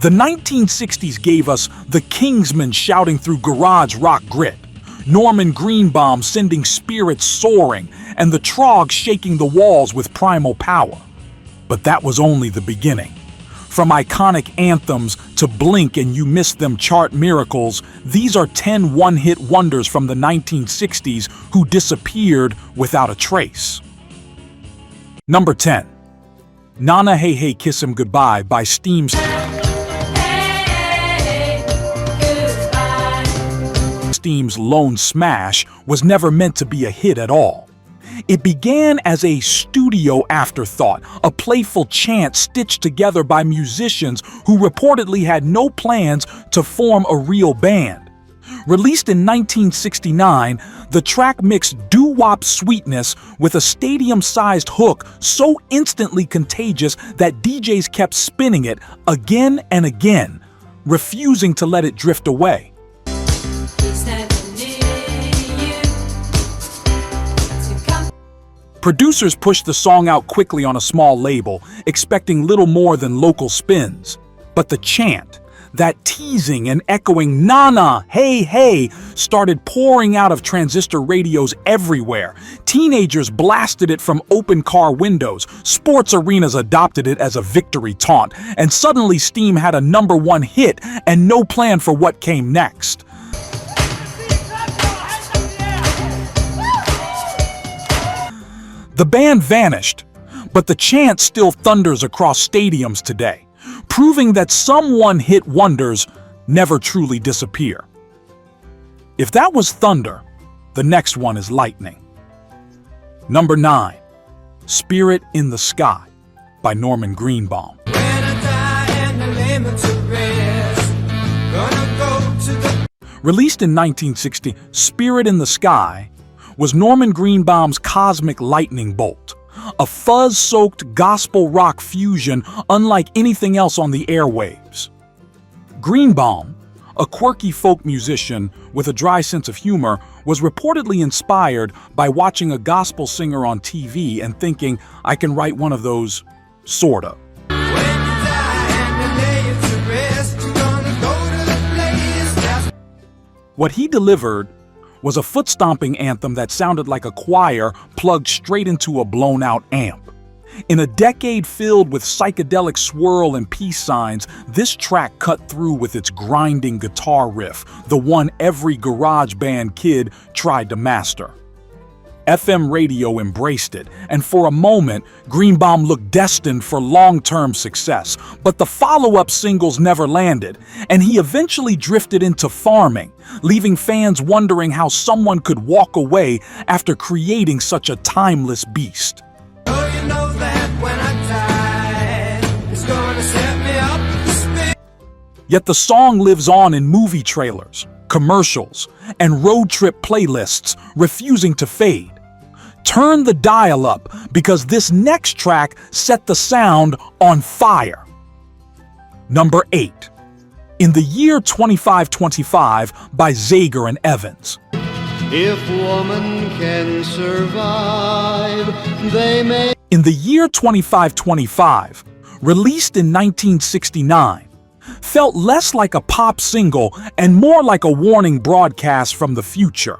The 1960s gave us the Kingsmen shouting through garage rock grit, Norman Greenbaum sending spirits soaring, and the Trogs shaking the walls with primal power. But that was only the beginning. From iconic anthems to Blink and You Missed Them chart miracles, these are 10 one-hit wonders from the 1960s who disappeared without a trace. Number 10. Nana Hey Hey Kiss Him Goodbye by Steam's Lone Smash was never meant to be a hit at all. It began as a studio afterthought, a playful chant stitched together by musicians who reportedly had no plans to form a real band. Released in 1969, the track mixed doo-wop sweetness with a stadium-sized hook so instantly contagious that DJs kept spinning it again and again, refusing to let it drift away. Producers pushed the song out quickly on a small label, expecting little more than local spins. But the chant, that teasing and echoing "Nana, hey, hey," started pouring out of transistor radios everywhere. Teenagers blasted it from open car windows, sports arenas adopted it as a victory taunt, and suddenly Steam had a #1 hit and no plan for what came next. The band vanished, but the chant still thunders across stadiums today, proving that some one-hit wonders never truly disappear. If that was thunder, the next one is lightning. Number 9. Spirit in the Sky by Norman Greenbaum. Released in 1960, Spirit in the Sky was Norman Greenbaum's cosmic lightning bolt, a fuzz-soaked gospel rock fusion unlike anything else on the airwaves. Greenbaum, a quirky folk musician with a dry sense of humor, was reportedly inspired by watching a gospel singer on TV and thinking, I can write one of those, sorta. What he delivered was a foot-stomping anthem that sounded like a choir plugged straight into a blown-out amp. In a decade filled with psychedelic swirl and peace signs, this track cut through with its grinding guitar riff, the one every garage band kid tried to master. FM radio embraced it, and for a moment, Greenbaum looked destined for long-term success. But the follow-up singles never landed, and he eventually drifted into farming, leaving fans wondering how someone could walk away after creating such a timeless beast. Yet the song lives on in movie trailers, commercials, and road trip playlists, refusing to fade. Turn the dial up, because this next track set the sound on fire. Number 8. In the Year 2525 by Zager and Evans. If woman can survive, they may. In the Year 2525, released in 1969, felt less like a pop single and more like a warning broadcast from the future.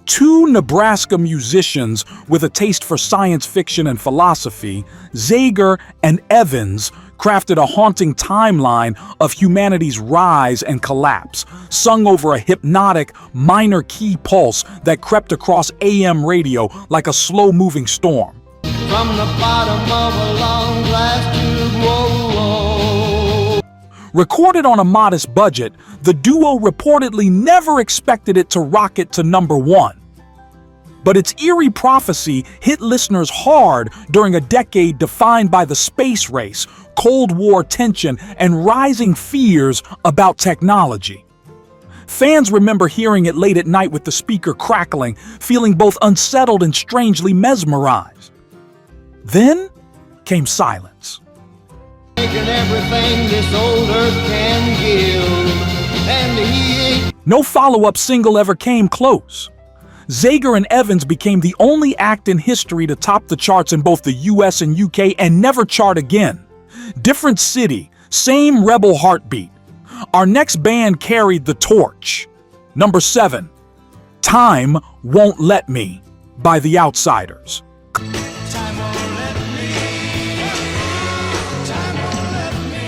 Two Nebraska musicians with a taste for science fiction and philosophy, Zager and Evans, crafted a haunting timeline of humanity's rise and collapse, sung over a hypnotic, minor key pulse that crept across AM radio like a slow-moving storm. From the bottom of a long glass tube, whoa, whoa. Recorded on a modest budget, the duo reportedly never expected it to rocket to #1. But its eerie prophecy hit listeners hard during a decade defined by the space race, Cold War tension, and rising fears about technology. Fans remember hearing it late at night with the speaker crackling, feeling both unsettled and strangely mesmerized. Then came silence. Everything this old earth can give, and no follow-up single ever came close. Zager and Evans became the only act in history to top the charts in both the US and UK and never chart again. Different city, Same rebel heartbeat. Our next band carried the torch. Number 7, Time Won't Let Me by The Outsiders.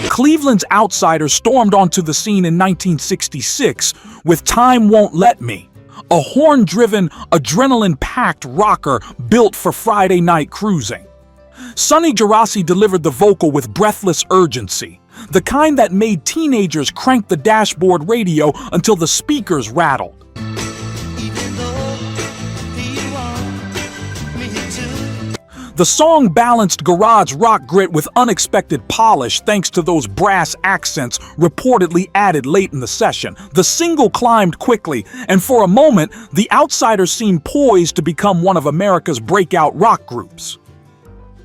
Cleveland's Outsiders stormed onto the scene in 1966 with Time Won't Let Me, a horn-driven, adrenaline-packed rocker built for Friday night cruising. Sonny Gerasi delivered the vocal with breathless urgency, the kind that made teenagers crank the dashboard radio until the speakers rattled. The song balanced garage rock grit with unexpected polish thanks to those brass accents reportedly added late in the session. The single climbed quickly, and for a moment, the Outsiders seemed poised to become one of America's breakout rock groups.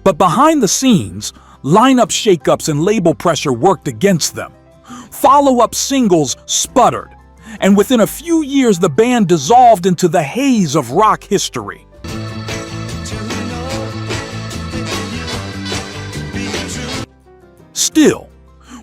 But behind the scenes, lineup shakeups and label pressure worked against them. Follow-up singles sputtered, and within a few years the band dissolved into the haze of rock history. Still,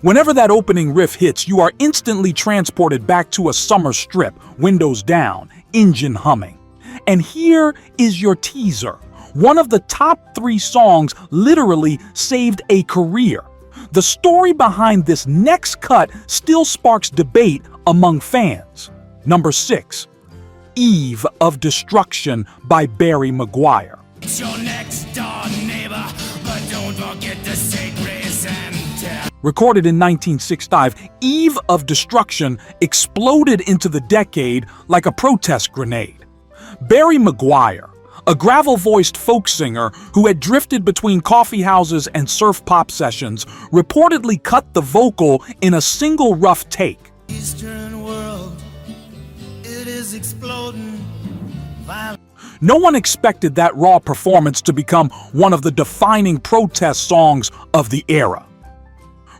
whenever that opening riff hits, you are instantly transported back to a summer strip, windows down, engine humming. And here is your teaser. One of the top 3 songs literally saved a career. The story behind this next cut still sparks debate among fans. Number 6, Eve of Destruction by Barry McGuire. It's your next door neighbor, but don't forget to say grace and tell. Recorded in 1965, Eve of Destruction exploded into the decade like a protest grenade. Barry McGuire, a gravel-voiced folk singer who had drifted between coffee houses and surf pop sessions, reportedly cut the vocal in a single rough take. Eastern world, it is exploding. No one expected that raw performance to become one of the defining protest songs of the era.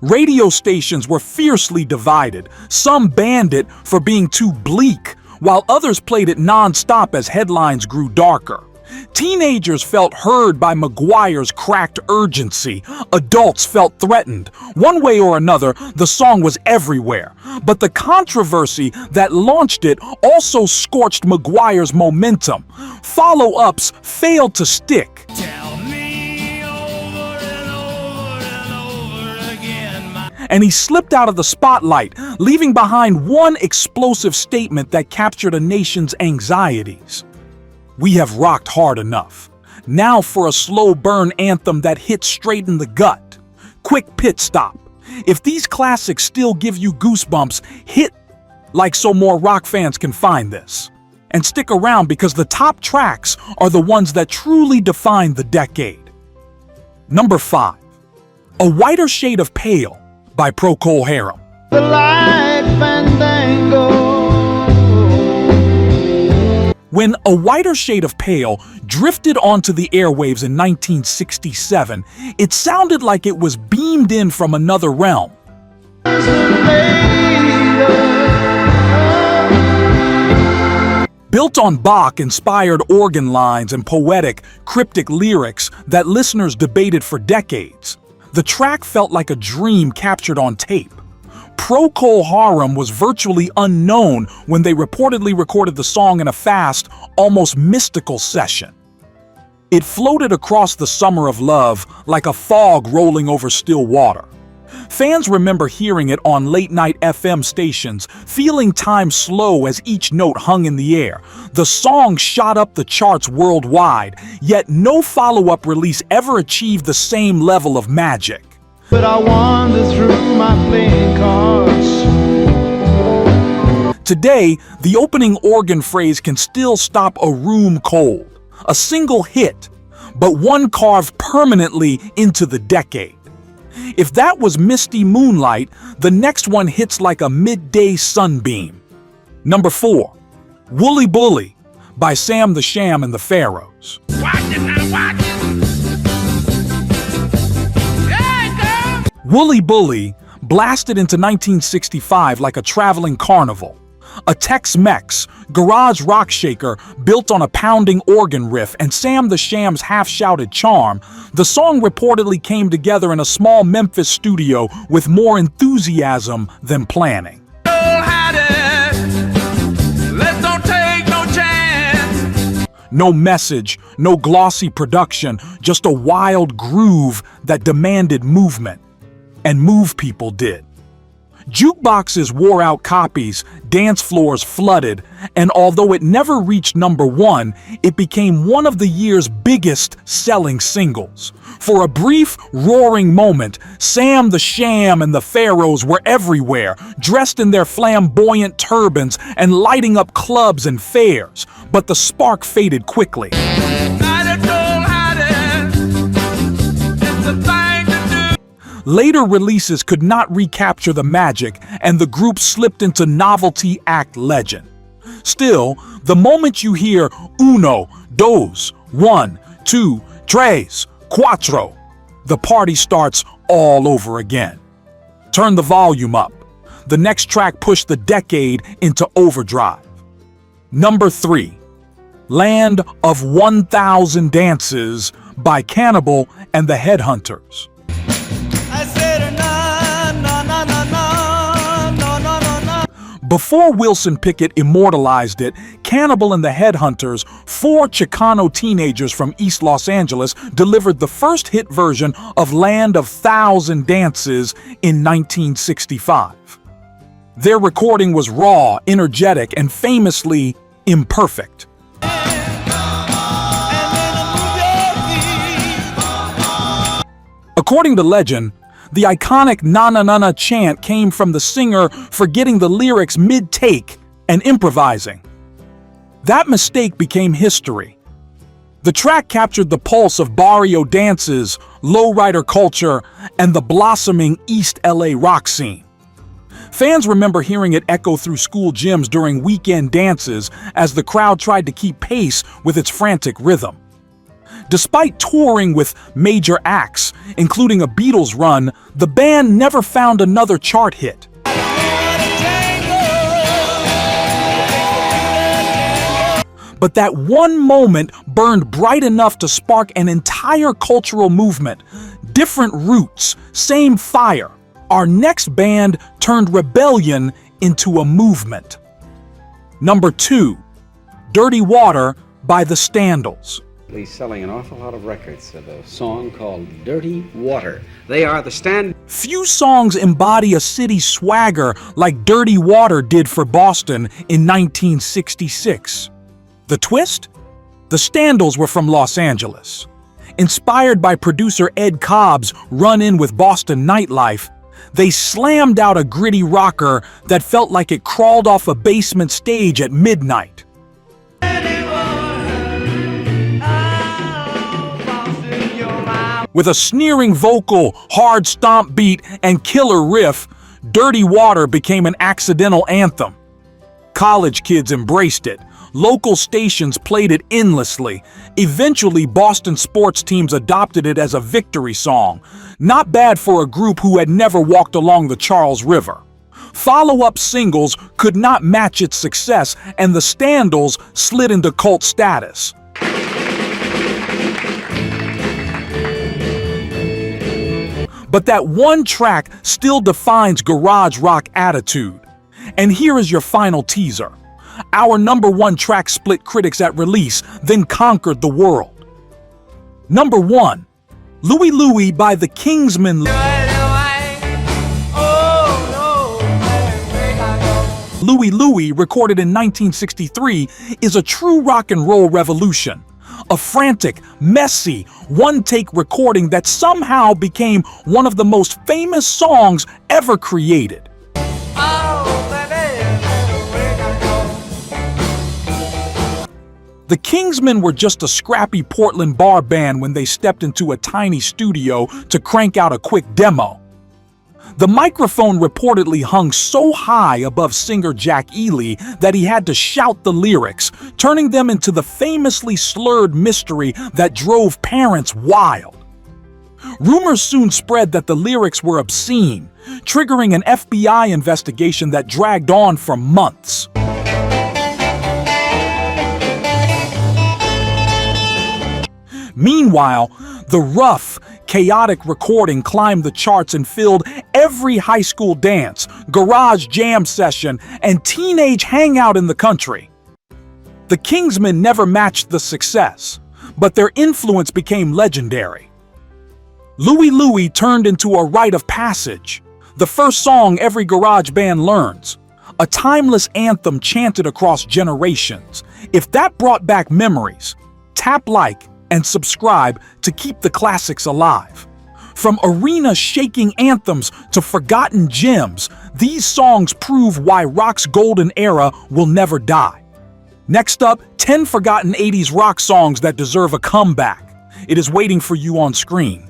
Radio stations were fiercely divided. Some banned it for being too bleak, while others played it non-stop as headlines grew darker. Teenagers felt heard by McGuire's cracked urgency. Adults felt threatened. One way or another, the song was everywhere. But the controversy that launched it also scorched McGuire's momentum. Follow-ups failed to stick. Tell me over and over and over again, And he slipped out of the spotlight, leaving behind one explosive statement that captured a nation's anxieties. We have rocked hard enough. Now for a slow burn anthem that hits straight in the gut. Quick pit stop. If these classics still give you goosebumps, hit like so more rock fans can find this. And stick around because the top tracks are the ones that truly define the decade. Number 5, A Whiter Shade of Pale by Procol Harum. The light fandango. When A Whiter Shade of Pale drifted onto the airwaves in 1967, it sounded like it was beamed in from another realm. Built on Bach-inspired organ lines and poetic, cryptic lyrics that listeners debated for decades, the track felt like a dream captured on tape. Procol Harum was virtually unknown when they reportedly recorded the song in a fast, almost mystical session. It floated across the summer of love like a fog rolling over still water. Fans remember hearing it on late-night FM stations, feeling time slow as each note hung in the air. The song shot up the charts worldwide, yet no follow-up release ever achieved the same level of magic. But I wander through my playing cards. Today, the opening organ phrase can still stop a room cold. A single hit, but one carved permanently into the decade. If that was Misty Moonlight, the next one hits like a midday sunbeam. Number 4, Wooly Bully by Sam the Sham and the Pharaohs. Wooly Bully blasted into 1965 like a traveling carnival. A Tex-Mex, garage rock shaker built on a pounding organ riff and Sam the Sham's half-shouted charm, the song reportedly came together in a small Memphis studio with more enthusiasm than planning. No message, no glossy production, just a wild groove that demanded movement. And move people did. Jukeboxes wore out copies, dance floors flooded, and although it never reached #1, it became one of the year's biggest selling singles. For a brief, roaring moment, Sam the Sham and the Pharaohs were everywhere, dressed in their flamboyant turbans and lighting up clubs and fairs. But the spark faded quickly. Later releases could not recapture the magic, and the group slipped into novelty act legend. Still, the moment you hear uno, dos, 1, 2, tres, cuatro, the party starts all over again. Turn the volume up. The next track pushed the decade into overdrive. Number 3, Land of 1,000 Dances by Cannibal and the Headhunters. Before Wilson Pickett immortalized it, Cannibal and the Headhunters, 4 Chicano teenagers from East Los Angeles, delivered the first hit version of Land of 1,000 Dances in 1965. Their recording was raw, energetic, and famously imperfect. According to legend, the iconic "na na na na" chant came from the singer forgetting the lyrics mid-take and improvising. That mistake became history. The track captured the pulse of barrio dances, lowrider culture, and the blossoming East LA rock scene. Fans remember hearing it echo through school gyms during weekend dances as the crowd tried to keep pace with its frantic rhythm. Despite touring with major acts, including a Beatles run, the band never found another chart hit. But that one moment burned bright enough to spark an entire cultural movement. Different roots, same fire. Our next band turned rebellion into a movement. Number 2, Dirty Water by the Standells. He's selling an awful lot of records of a song called Dirty Water. They are the stand. Few songs embody a city swagger like Dirty Water did for Boston in 1966. The twist? The Standells were from Los Angeles. Inspired by producer Ed Cobb's run-in with Boston nightlife, they slammed out a gritty rocker that felt like it crawled off a basement stage at midnight. With a sneering vocal, hard stomp beat, and killer riff, Dirty Water became an accidental anthem. College kids embraced it. Local stations played it endlessly. Eventually, Boston sports teams adopted it as a victory song. Not bad for a group who had never walked along the Charles River. Follow-up singles could not match its success, and the Standells slid into cult status. But that one track still defines garage rock attitude. And here is your final teaser. Our number 1 track split critics at release, then conquered the world. Number 1, Louie by the Kingsmen. Louie, recorded in 1963, is a true rock and roll revolution. A frantic, messy, one-take recording that somehow became one of the most famous songs ever created. The Kingsmen were just a scrappy Portland bar band when they stepped into a tiny studio to crank out a quick demo. The microphone reportedly hung so high above singer Jack Ely that he had to shout the lyrics, turning them into the famously slurred mystery that drove parents wild. Rumors soon spread that the lyrics were obscene, triggering an FBI investigation that dragged on for months. Meanwhile, the rough, chaotic recording climbed the charts and filled every high school dance, garage jam session, and teenage hangout in the country. The Kingsmen never matched the success, but their influence became legendary. Louie turned into a rite of passage, the first song every garage band learns, a timeless anthem chanted across generations. If that brought back memories, tap like and subscribe to keep the classics alive. From arena-shaking anthems to forgotten gems, these songs prove why rock's golden era will never die. Next up, 10 forgotten 80s rock songs that deserve a comeback. It is waiting for you on screen.